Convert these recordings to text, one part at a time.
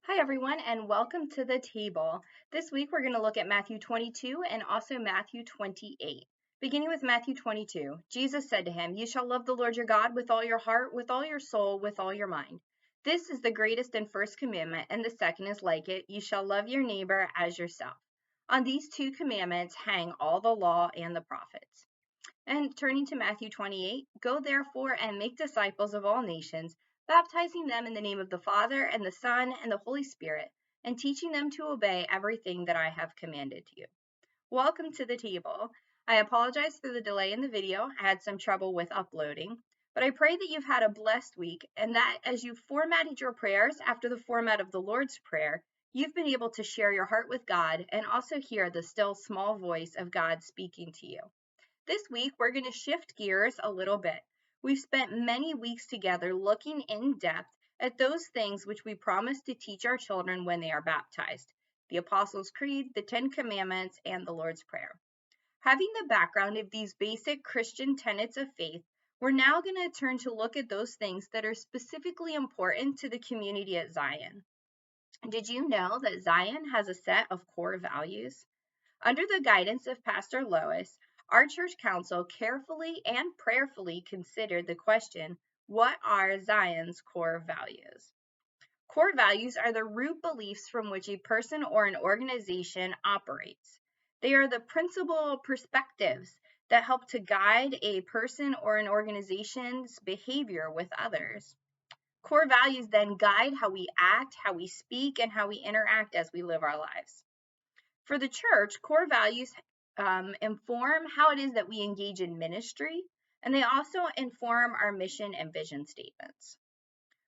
Hi, everyone, and welcome to the table. This week we're going to look at Matthew 22 and also Matthew 28. Beginning with Matthew 22, Jesus said to him, "You shall love the Lord your God with all your heart, with all your soul, with all your mind. This is the greatest and first commandment, and the second is like it. You shall love your neighbor as yourself. On these two commandments hang all the law and the prophets." And turning to Matthew 28, "Go therefore and make disciples of all nations, baptizing them in the name of the Father and the Son and the Holy Spirit, and teaching them to obey everything that I have commanded you." Welcome to the table. I apologize for the delay in the video. I had some trouble with uploading, but I pray that you've had a blessed week and that as you formatted your prayers after the format of the Lord's Prayer, you've been able to share your heart with God and also hear the still small voice of God speaking to you. This week, we're going to shift gears a little bit. We've spent many weeks together looking in depth at those things which we promise to teach our children when they are baptized: the Apostles' Creed, the Ten Commandments, and the Lord's Prayer. Having the background of these basic Christian tenets of faith, we're now going to turn to look at those things that are specifically important to the community at Zion. Did you know that Zion has a set of core values? Under the guidance of Pastor Lois, our church council carefully and prayerfully considered the question, what are Zion's core values? Core values are the root beliefs from which a person or an organization operates. They are the principal perspectives that help to guide a person or an organization's behavior with others. Core values then guide how we act, how we speak, and how we interact as we live our lives. For the church, core values inform how it is that we engage in ministry, and they also inform our mission and vision statements.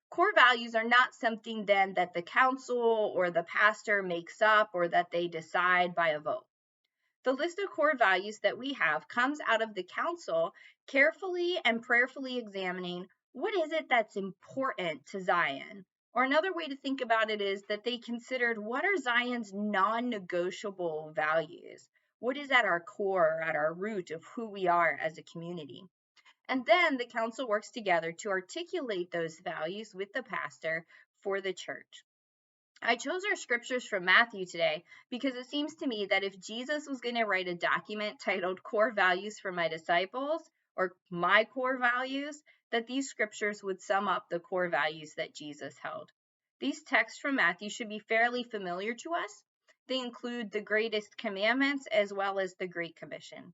Core values are not something then that the council or the pastor makes up or that they decide by a vote. The list of core values that we have comes out of the council carefully and prayerfully examining what is it that's important to Zion. Or another way to think about it is that they considered what are Zion's non-negotiable values? What is at our core, at our root of who we are as a community? And then the council works together to articulate those values with the pastor for the church. I chose our scriptures from Matthew today because it seems to me that if Jesus was going to write a document titled Core Values for My Disciples or My Core Values, that these scriptures would sum up the core values that Jesus held. These texts from Matthew should be fairly familiar to us. They include the greatest commandments as well as the Great Commission.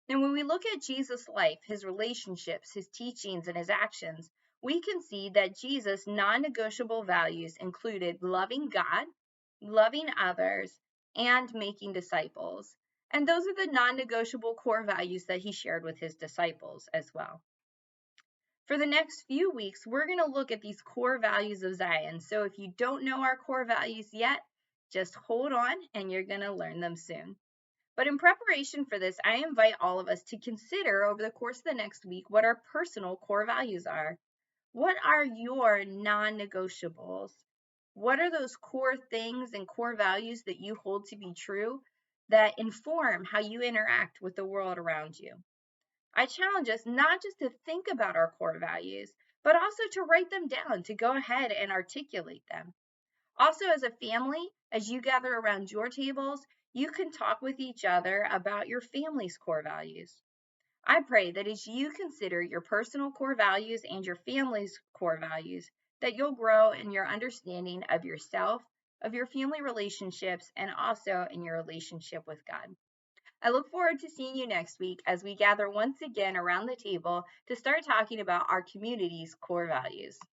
Now, when we look at Jesus' life, his relationships, his teachings, and his actions, we can see that Jesus' non-negotiable values included loving God, loving others, and making disciples. And those are the non-negotiable core values that he shared with his disciples as well. For the next few weeks, we're going to look at these core values of Zion. So if you don't know our core values yet, just hold on and you're going to learn them soon. But in preparation for this, I invite all of us to consider over the course of the next week what our personal core values are. What are your non-negotiables? What are those core things and core values that you hold to be true that inform how you interact with the world around you? I challenge us not just to think about our core values, but also to write them down, to go ahead and articulate them. Also, as a family, as you gather around your tables, you can talk with each other about your family's core values. I pray that as you consider your personal core values and your family's core values, that you'll grow in your understanding of yourself, of your family relationships, and also in your relationship with God. I look forward to seeing you next week as we gather once again around the table to start talking about our community's core values.